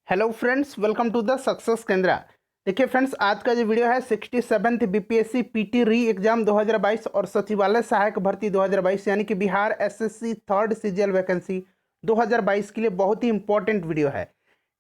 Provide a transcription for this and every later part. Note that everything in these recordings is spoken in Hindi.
Hello friends, welcome to the success Kendra. देखिए फ्रेंड्स, आज का जो वीडियो है 67th बीपीएससी पीटी री एग्जाम 2022 और सचिवालय सहायक भर्ती 2022 यानी कि Bihar SSC third CGL vacancy 2022 के लिए बहुत ही इंपॉर्टेंट वीडियो है।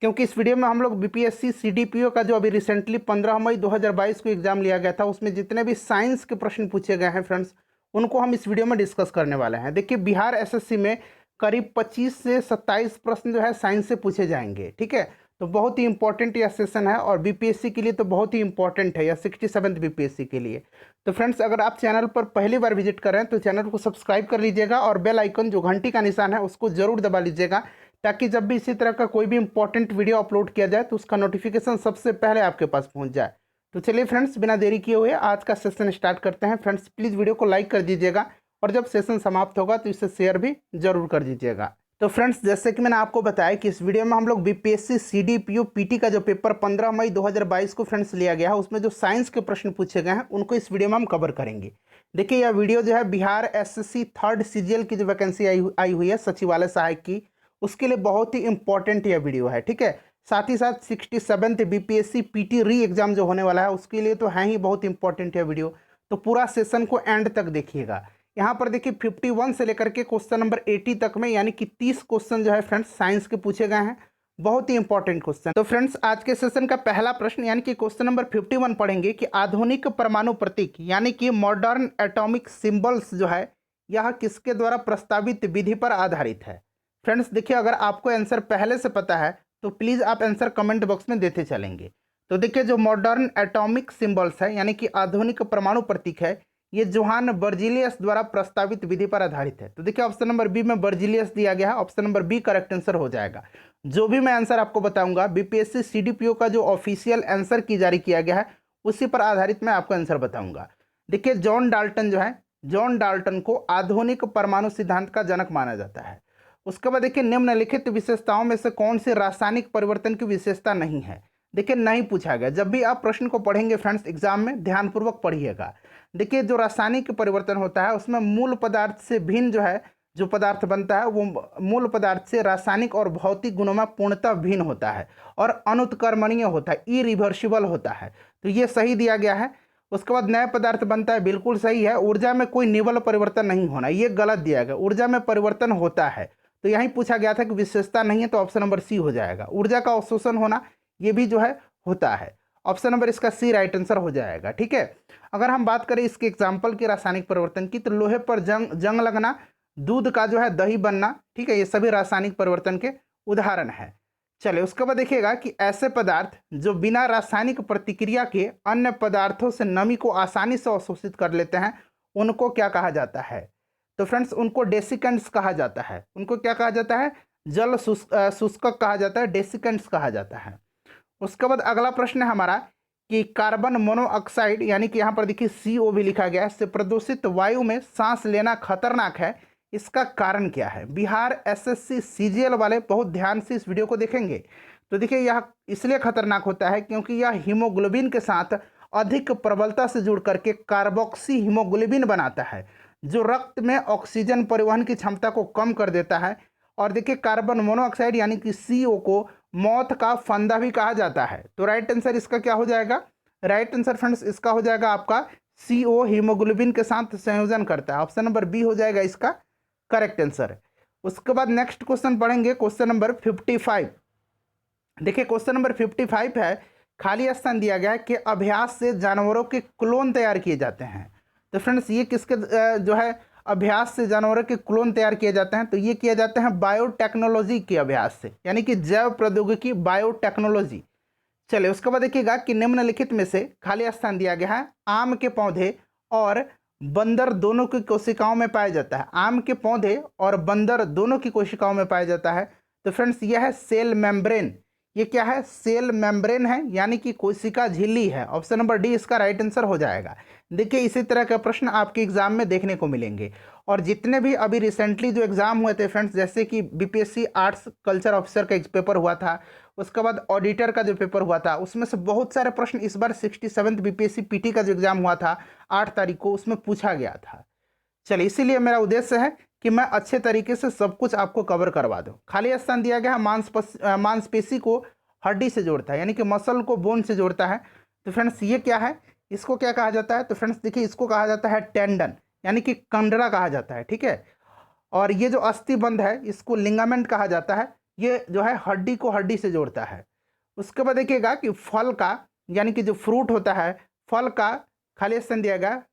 क्योंकि इस वीडियो में हम लोग बीपीएससी सीडीपीओ का जो अभी रिसेंटली 15 मई 2022 को एग्जाम लिया गया था, उसमें जितने भी साइंस के प्रश्न पूछे गए हैं फ्रेंड्स, उनको हम इस वीडियो में डिस्कस करने वाले हैं। देखिए, बिहार एसएससी में करीब 25 से 27 प्रश्न जो है साइंस से पूछे जाएंगे। ठीक है, तो बहुत ही इंपॉर्टेंट यह सेशन है और बीपीएससी के लिए तो बहुत ही इंपॉर्टेंट है, यह 67th बीपीएससी के लिए। तो फ्रेंड्स, अगर आप चैनल पर पहली बार विजिट कर रहे हैं तो चैनल को सब्सक्राइब कर लीजिएगा और बेल आइकन जो घंटी का निशान है उसको जरूर दबा लीजिएगा, ताकि जब भी इसी तरह का कोई भी इंपॉर्टेंट वीडियो अपलोड किया जाए तो उसका नोटिफिकेशन सबसे पहले आपके पास पहुंच जाए। तो चलिए फ्रेंड्स, बिना देरी किए हुए आज का सेशन स्टार्ट करते हैं। फ्रेंड्स, प्लीज़ वीडियो को लाइक कर दीजिएगा और जब सेशन समाप्त होगा तो इसे शेयर भी जरूर कर दीजिएगा। तो फ्रेंड्स, जैसे कि मैंने आपको बताया कि इस वीडियो में हम लोग बीपीएससी सीडीपीओ पीटी का जो पेपर 15 मई 2022 को फ्रेंड्स लिया गया है, उसमें जो साइंस के प्रश्न पूछे गए हैं उनको इस वीडियो में हम कवर करेंगे। देखिए, यह वीडियो जो है बिहार एसएससी थर्ड सीजीएल की जो वैकेंसी आई हुई है सचिवालय सहायक की, उसके लिए बहुत ही इंपॉर्टेंट यह वीडियो है। ठीक है, साथ ही साथ 67th बीपीएससी पीटी री एग्जाम जो होने वाला है उसके लिए तो है ही बहुत इंपॉर्टेंट यह वीडियो। तो पूरा सेशन को एंड तक देखिएगा। यहाँ पर देखिए 51 से लेकर के क्वेश्चन नंबर 80 तक में यानी कि 30 क्वेश्चन जो है फ्रेंड्स साइंस के पूछे गए हैं, बहुत ही इंपॉर्टेंट क्वेश्चन। तो फ्रेंड्स, आज के सेशन का पहला प्रश्न यानी कि क्वेश्चन नंबर 51 पढ़ेंगे कि आधुनिक परमाणु प्रतीक यानी कि मॉडर्न एटॉमिक सिंबल्स जो है यह किसके द्वारा प्रस्तावित विधि पर आधारित है। फ्रेंड्स देखिए, अगर आपको आंसर पहले से पता है तो प्लीज़ आप आंसर कमेंट बॉक्स में देते चलेंगे। तो देखिए, जो मॉडर्न एटॉमिक सिंबल्स है यानी कि आधुनिक परमाणु प्रतीक है, ये जोहान बर्जीलियस द्वारा प्रस्तावित विधि पर आधारित है। तो देखिए, ऑप्शन नंबर बी में बर्जीलियस दिया गया है, option number B correct answer हो जाएगा। जो भी मैं आंसर आपको बताऊंगा बीपीएससी सीडीपीओ का जो ऑफिशियल आंसर की जारी किया गया है उसी पर आधारित मैं आपको आंसर बताऊंगा। देखिए, जॉन डाल्टन जो है, जॉन डाल्टन को आधुनिक परमाणु सिद्धांत का जनक माना जाता है। उसके बाद देखिए, निम्नलिखित विशेषताओं में से कौन सी रासायनिक परिवर्तन की विशेषता नहीं है। देखिए, नहीं पूछा गया। जब भी आप प्रश्न को पढ़ेंगे फ्रेंड्स एग्जाम में ध्यानपूर्वक पढ़िएगा। देखिए, जो रासायनिक परिवर्तन होता है उसमें मूल पदार्थ से भिन्न जो है जो पदार्थ बनता है वो मूल पदार्थ से रासायनिक और भौतिक गुणों में पूर्णतः भिन्न होता है और अनुत्क्रमणीय होता है, इरिवर्सिबल होता है। तो ये सही दिया गया है। उसके बाद नया पदार्थ बनता है, बिल्कुल सही है। ऊर्जा में कोई निवल परिवर्तन नहीं होना, ये गलत दिया गया। ऊर्जा में परिवर्तन होता है, तो यहीं पूछा गया था कि विशेषता नहीं है, तो ऑप्शन नंबर सी हो जाएगा। ऊर्जा का अवशोषण होना ये भी जो है होता है, ऑप्शन नंबर इसका सी राइट आंसर हो जाएगा। ठीक है, अगर हम बात करें इसके एग्जाम्पल की रासायनिक परिवर्तन की, तो लोहे पर जंग लगना, दूध का जो है दही बनना, ठीक है, ये सभी रासायनिक परिवर्तन के उदाहरण है। चलिए, उसके बाद देखिएगा कि ऐसे पदार्थ जो बिना रासायनिक प्रतिक्रिया के अन्य पदार्थों से नमी को आसानी से अवशोषित कर लेते हैं उनको क्या कहा जाता है। तो फ्रेंड्स, उनको डेसिकेंट्स कहा जाता है। उनको क्या कहा जाता है? जल शुष्कक कहा जाता है, डेसिकेंट्स कहा जाता है। उसके बाद अगला प्रश्न है हमारा कि कार्बन मोनोऑक्साइड यानी कि यहाँ पर देखिए CO भी लिखा गया है, से प्रदूषित वायु में सांस लेना खतरनाक है, इसका कारण क्या है। बिहार एसएससी सीजीएल वाले बहुत ध्यान से इस वीडियो को देखेंगे। तो देखिए, यह इसलिए खतरनाक होता है क्योंकि यह हीमोग्लोबिन के साथ अधिक प्रबलता से जुड़ करके कार्बोक्सी हीमोग्लोबिन बनाता है, जो रक्त में ऑक्सीजन परिवहन की क्षमता को कम कर देता है। और देखिए, कार्बन मोनोऑक्साइड यानी कि CO को मौत का फंदा भी कहा जाता है। तो राइट आंसर इसका क्या हो जाएगा? राइट आंसर फ्रेंड्स इसका हो जाएगा आपका CO हीमोग्लोबिन के साथ संयोजन करता है, ऑप्शन नंबर बी हो जाएगा इसका करेक्ट आंसर। उसके बाद नेक्स्ट क्वेश्चन पढ़ेंगे, क्वेश्चन नंबर 55। देखिए, क्वेश्चन नंबर 55 है, खाली स्थान दिया गया है कि अभ्यास से जानवरों के क्लोन तैयार किए जाते हैं। तो फ्रेंड्स, ये किसके जो है अभ्यास से जानवरों के क्लोन तैयार किए जाते हैं? तो ये किए जाते हैं बायोटेक्नोलॉजी के अभ्यास से, यानी कि जैव प्रौद्योगिकी बायोटेक्नोलॉजी। चलिए, उसके बाद देखिएगा कि निम्नलिखित में से खाली स्थान दिया गया है, आम के पौधे और बंदर दोनों की कोशिकाओं में पाया जाता है। आम के पौधे और बंदर दोनों की कोशिकाओं में पाया जाता है। तो फ्रेंड्स, यह है सेल मेम्ब्रेन। ये क्या है? सेल मेम्ब्रेन है, यानी कि कोशिका झिल्ली है, ऑप्शन नंबर डी इसका राइट आंसर हो जाएगा। देखिए, इसी तरह के प्रश्न आपके एग्जाम में देखने को मिलेंगे। और जितने भी अभी रिसेंटली जो एग्जाम हुए थे फ्रेंड्स, जैसे कि बीपीएससी आर्ट्स कल्चर ऑफिसर का एक पेपर हुआ था, उसके बाद ऑडिटर का जो पेपर हुआ था, उसमें से बहुत सारे प्रश्न इस बार 67th बीपीएससी पीटी का जो एग्जाम हुआ था 8 तारीख को, उसमें पूछा गया था। चलिए, इसीलिए मेरा उद्देश्य है कि मैं अच्छे तरीके से सब कुछ आपको कवर करवा दूं। खाली स्थान दिया गया है मांसपेशी को हड्डी से जोड़ता है, यानी कि मसल को बोन से जोड़ता है। तो फ्रेंड्स ये क्या है, इसको क्या कहा जाता है? तो फ्रेंड्स देखिए इसको कहा जाता है टेंडन, यानी कि कंडरा कहा जाता है, ठीक है। और ये जो अस्थिबंध है इसको लिगामेंट कहा जाता है। ये जो है हड्डी को हड्डी से जोड़ता है। उसके बाद देखिएगा कि फल का, यानी कि जो फ्रूट होता है, फल का खाली स्थान दिया गया,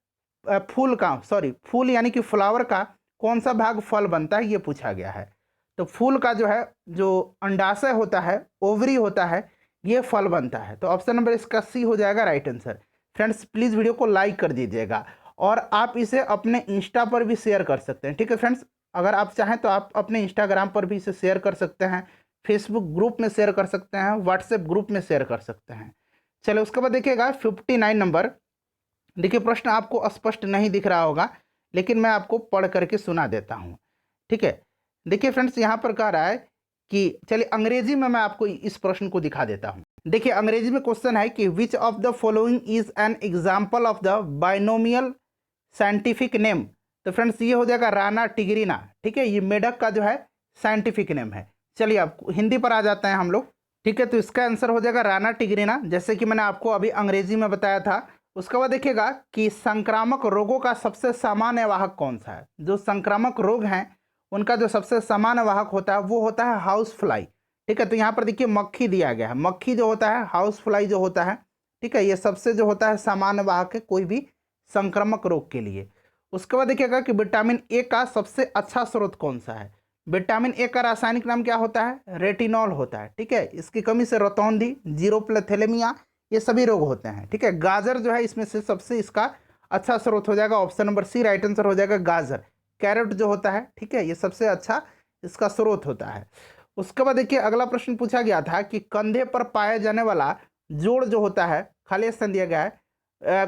फूल का, सॉरी फूल यानी कि फ्लावर का कौन सा भाग फल बनता है, ये पूछा गया है। तो फूल का जो है, जो अंडाशय होता है, ओवरी होता है, ये फल बनता है। तो ऑप्शन नंबर इसका सी हो जाएगा right answer. Friends please video को लाइक कर दीजिएगा और आप इसे अपने इंस्टा पर भी शेयर कर सकते हैं, ठीक है फ्रेंड्स। अगर आप चाहें तो आप अपने इंस्टाग्राम पर भी इसे शेयर कर सकते हैं, फेसबुक ग्रुप में शेयर कर सकते हैं, व्हाट्सएप ग्रुप में शेयर कर सकते हैं। चलो उसके बाद देखिएगा 59 नंबर। देखिए प्रश्न आपको स्पष्ट नहीं दिख रहा होगा, लेकिन मैं आपको पढ़ करके सुना देता हूँ, ठीक है। देखिए फ्रेंड्स यहाँ पर कह रहा है कि, चलिए अंग्रेजी में मैं आपको इस प्रश्न को दिखा देता हूँ। देखिए अंग्रेजी में क्वेश्चन है कि which of the following is an example of the binomial scientific name. तो फ्रेंड्स ये हो जाएगा राना टिगरीना, ठीक है। ये मेढक का जो है साइंटिफिक नेम है। चलिए अब हिंदी पर आ जाते हैं हम लोग, ठीक है। तो इसका आंसर हो जाएगा राना टिगरीना, जैसे कि मैंने आपको अभी अंग्रेजी में बताया था। उसके बाद देखिएगा कि संक्रामक रोगों का सबसे सामान्य वाहक कौन सा है। जो संक्रामक रोग हैं उनका जो सबसे सामान्य वाहक होता है वो होता है हाउस फ्लाई, ठीक है। तो यहाँ पर देखिए मक्खी दिया गया है, मक्खी जो होता है, हाउस फ्लाई जो होता है, ठीक है, ये सबसे जो होता है सामान्य वाहक है कोई भी संक्रामक रोग के लिए। उसके बाद देखिएगा कि विटामिन ए का सबसे अच्छा स्रोत कौन सा है। विटामिन ए का रासायनिक नाम क्या होता है? रेटिनॉल होता है, ठीक है। इसकी कमी से रतौंधी, जीरोप्लेथेलेमिया, ये सभी रोग होते हैं, ठीक है। गाजर जो है इसमें से सबसे इसका अच्छा स्रोत हो जाएगा, option number C right answer हो जाएगा गाजर। कैरेट जो होता है, ठीक है, ये सबसे अच्छा इसका स्रोत होता है। उसके बाद देखिए अगला प्रश्न पूछा गया था कि कंधे पर पाया जाने वाला जोड़ जो होता है, खाली स्थान दिया गया है,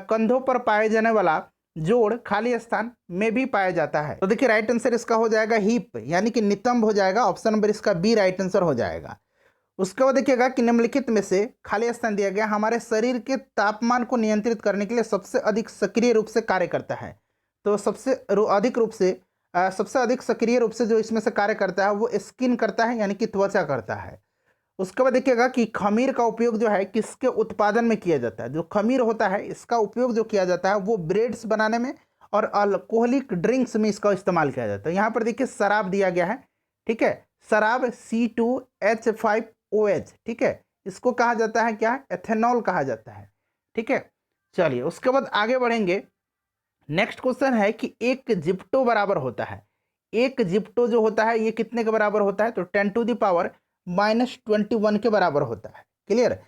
कंधों पर पाए जाने वाला जोड़ खाली स्थान में भी पाया जाता है। तो देखिए राइट आंसर इसका हो जाएगा हीप, यानी कि नितंब हो जाएगा, ऑप्शन नंबर इसका बी राइट आंसर हो जाएगा। उसके बाद देखिएगा कि निम्नलिखित में से खाली स्थान दिया गया हमारे शरीर के तापमान को नियंत्रित करने के लिए सबसे अधिक सक्रिय रूप से कार्य करता है। तो सबसे अधिक सक्रिय रूप से जो इसमें से कार्य करता है वो स्किन करता है, यानी कि त्वचा करता है। उसके बाद देखिएगा कि खमीर का उपयोग जो है किसके उत्पादन में किया जाता है। जो खमीर होता है इसका उपयोग जो किया जाता है वो ब्रेड्स बनाने में और अल्कोहलिक ड्रिंक्स में इसका इस्तेमाल किया जाता है। यहाँ पर देखिए शराब दिया गया है, ठीक है, शराब C2H5OH, ठीक है, इसको कहा जाता है क्या? एथेनॉल कहा जाता है, ठीक है। चलिए उसके बाद आगे बढ़ेंगे। नेक्स्ट क्वेश्चन है कि एक जिप्टो बराबर होता है, एक जिप्टो जो होता है ये कितने के बराबर होता है? तो 10⁻⁻21 के बराबर होता है। क्लियर?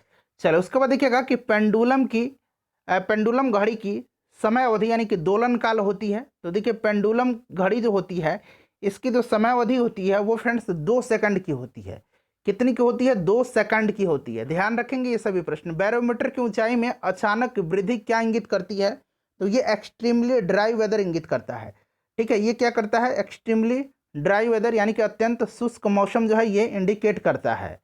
चलो उसके बाद देखिएगा कि पेंडुलम घड़ी की समय अवधि यानी कि दोलन काल होती है। तो देखिए पेंडुलम घड़ी जो होती है इसकी जो समय अवधि होती है वो फ्रेंड्स 2 सेकंड की होती है। कितनी की होती है? 2 सेकंड की होती है। ध्यान रखेंगे ये सभी प्रश्न। बैरोमीटर की ऊंचाई में अचानक वृद्धि क्या इंगित करती है? तो ये एक्सट्रीमली ड्राई वेदर इंगित करता है, ठीक है। ये क्या करता है? एक्सट्रीमली ड्राई वेदर यानी कि अत्यंत शुष्क मौसम जो है ये इंडिकेट करता है।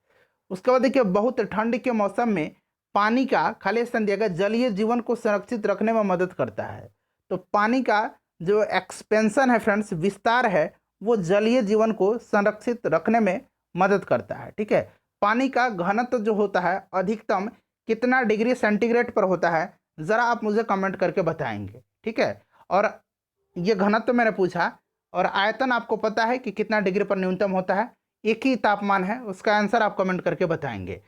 उसके बाद देखिए बहुत ठंड के मौसम में पानी का खाली स्थान दिया गया जलीय जीवन को संरक्षित रखने में मदद करता है। तो पानी का जो एक्सपेंशन है फ्रेंड्स, विस्तार है, वो जलीय जीवन को संरक्षित रखने में मदद करता है, ठीक है। पानी का घनत्व जो होता है अधिकतम कितना डिग्री सेंटीग्रेड पर होता है, ज़रा आप मुझे कमेंट करके बताएंगे, ठीक है। और ये घनत्व मैंने पूछा और आयतन आपको पता है कि कितना डिग्री पर न्यूनतम होता है, एक ही तापमान है, उसका आंसर आप कमेंट करके बताएंगे।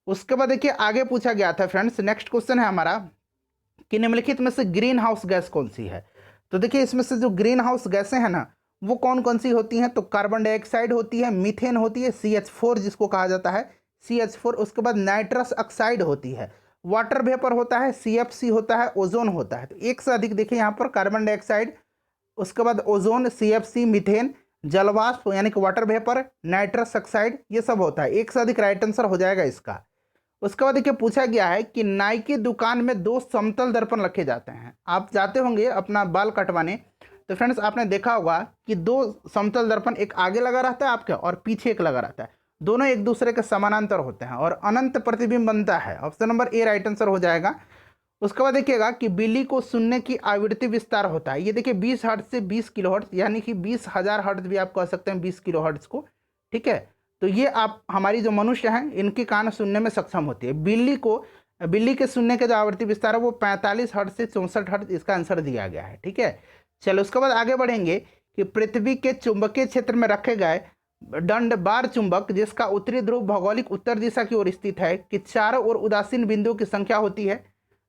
उसके बाद देखिए आगे पूछा गया था फ्रेंड्स, नेक्स्ट क्वेश्चन है हमारा कि निम्नलिखित में से ग्रीन हाउस गैस कौन सी है। तो देखिए इसमें से जो ग्रीन हाउस गैसें हैं ना वो कौन कौन सी होती हैं? तो कार्बन डाइऑक्साइड होती है, मीथेन होती है, CH4 जिसको कहा जाता है CH4, उसके बाद नाइट्रस ऑक्साइड होती है, वाटर वेपर होता है, CFC होता है, ओजोन होता है। तो एक से अधिक देखिए यहाँ पर कार्बन डाइऑक्साइड, उसके बाद ओजोन, CFC, मीथेन, जलवाष्प यानी कि वाटर वेपर, नाइट्रस ऑक्साइड, ये सब होता है। एक से अधिक राइट आंसर हो जाएगा इसका। उसके बाद देखिए पूछा गया है कि नाई की दुकान में 2 समतल दर्पण रखे जाते हैं। आप जाते होंगे अपना बाल कटवाने, तो फ्रेंड्स आपने देखा होगा कि 2 समतल दर्पण, एक आगे लगा रहता है आपके और पीछे एक लगा रहता है, दोनों एक दूसरे के समानांतर होते हैं और अनंत प्रतिबिंब बनता है। Option number A right answer हो जाएगा। उसके बाद देखिएगा कि बिल्ली को सुनने की आवृत्ति विस्तार होता है। ये देखिए 20 हर्ट्ज से 20 किलो हर्ट्ज, यानी कि 20,000 हर्ट्ज भी आप कह सकते हैं 20 किलो हर्ट्ज को, ठीक है। तो ये आप हमारी जो मनुष्य हैं इनके कान सुनने में सक्षम होती है। बिल्ली के सुनने के जो आवृत्ति विस्तार है वो 45 हर्ट्ज से 64 हर्ट्ज, इसका आंसर दिया गया है। ठीक है, चलो उसके बाद आगे बढ़ेंगे कि पृथ्वी के चुंबकीय क्षेत्र में रखे गए दंड बार चुंबक जिसका उत्तरी ध्रुव भौगोलिक उत्तर दिशा की ओर स्थित है कि चारों ओर उदासीन बिंदुओं की संख्या होती है।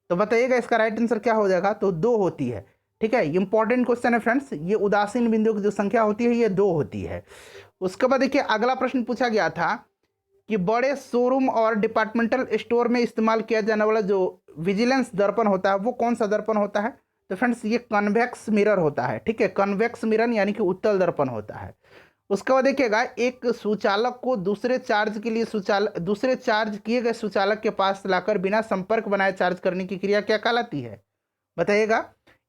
तो बताइएगा इसका राइट आंसर क्या हो जाएगा, तो 2 होती है। ठीक है, इंपॉर्टेंट क्वेश्चन है फ्रेंड्स, ये उदासीन बिंदुओं की जो संख्या होती है ये 2 होती है। उसके बाद देखिए अगला प्रश्न पूछा गया था कि बड़े शोरूम और डिपार्टमेंटल स्टोर में इस्तेमाल किया जाने वाला जो विजिलेंस दर्पण होता है वो कौन सा दर्पण होता है, तो फ्रेंड्स ये कन्वेक्स मिरर होता है। ठीक है, कन्वेक्स मिरर यानी कि उत्तल दर्पण होता है। उसके बाद देखिएगा एक सुचालक को दूसरे चार्ज किए गए सुचालक के पास लाकर बिना संपर्क बनाए चार्ज करने की क्रिया क्या कहलाती है, बताइएगा।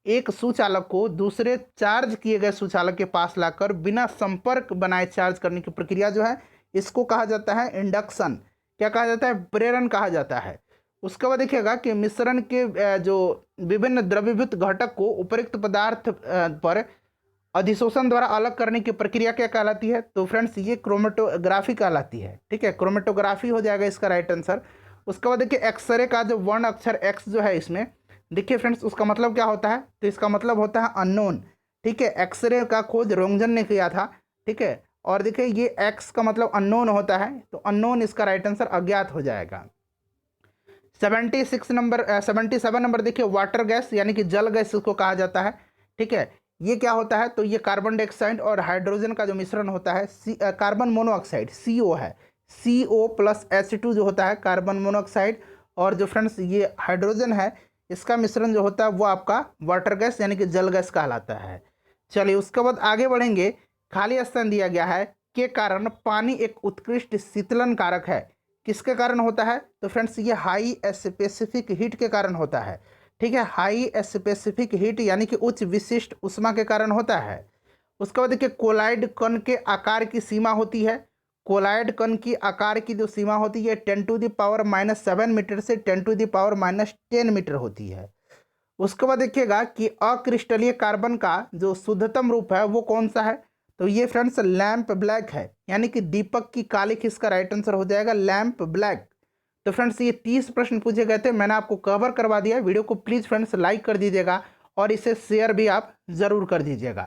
एक सुचालक को दूसरे चार्ज किए गए सुचालक के पास लाकर बिना संपर्क बनाए चार्ज करने की प्रक्रिया जो है इसको कहा जाता है इंडक्शन। क्या कहा जाता है, प्रेरण कहा जाता है। उसके बाद देखिएगा कि मिश्रण के जो विभिन्न द्रवीभूत घटक को उपयुक्त पदार्थ पर अधिशोषण द्वारा अलग करने की प्रक्रिया क्या कहलाती है, तो फ्रेंड्स ये क्रोमेटोग्राफी कहलाती है। ठीक है, क्रोमेटोग्राफी हो जाएगा इसका राइट आंसर। उसके बाद देखिए एक्सरे का जो वर्ण अक्षर एक्स जो है इसमें देखिए फ्रेंड्स उसका मतलब क्या होता है, तो इसका मतलब होता है अननोन। ठीक है, एक्सरे का खोज रोंगजन ने किया था। ठीक है, और देखिए ये एक्स का मतलब अननोन होता है, तो अननोन इसका राइट आंसर अज्ञात हो जाएगा। 77 नंबर देखिए वाटर गैस यानी कि जल गैस इसको कहा जाता है। ठीक है, ये क्या होता है, तो ये कार्बन डाइऑक्साइड और हाइड्रोजन का जो मिश्रण होता है कार्बन मोनोऑक्साइड CO है, CO प्लस H2 जो होता है कार्बन मोनोऑक्साइड, और जो फ्रेंड्स ये हाइड्रोजन है इसका मिश्रण जो होता है वो आपका वाटर गैस यानी कि जल गैस कहलाता है। चलिए उसके बाद आगे बढ़ेंगे। खाली स्थान दिया गया है के कारण पानी एक उत्कृष्ट शीतलन कारक है, किसके कारण होता है, तो फ्रेंड्स ये हाई स्पेसिफिक हीट के कारण होता है। ठीक है, हाई स्पेसिफिक हीट यानी कि उच्च विशिष्ट उष्मा के कारण होता है। उसके बाद देखिए कोलाइड कण के आकार की सीमा होती है, कोलाइड कण की आकार की जो सीमा होती है 10⁻⁻7 मीटर से 10⁻10 मीटर होती है। उसके बाद देखिएगा कि अक्रिस्टलीय कार्बन का जो शुद्धतम रूप है वो कौन सा है, तो ये फ्रेंड्स लैंप ब्लैक है, यानी कि दीपक की काली, इसका राइट आंसर हो जाएगा लैंप ब्लैक। तो फ्रेंड्स ये 30 प्रश्न पूछे गए थे, मैंने आपको कवर करवा दिया। वीडियो को प्लीज़ फ्रेंड्स लाइक कर दीजिएगा और इसे शेयर भी आप ज़रूर कर दीजिएगा।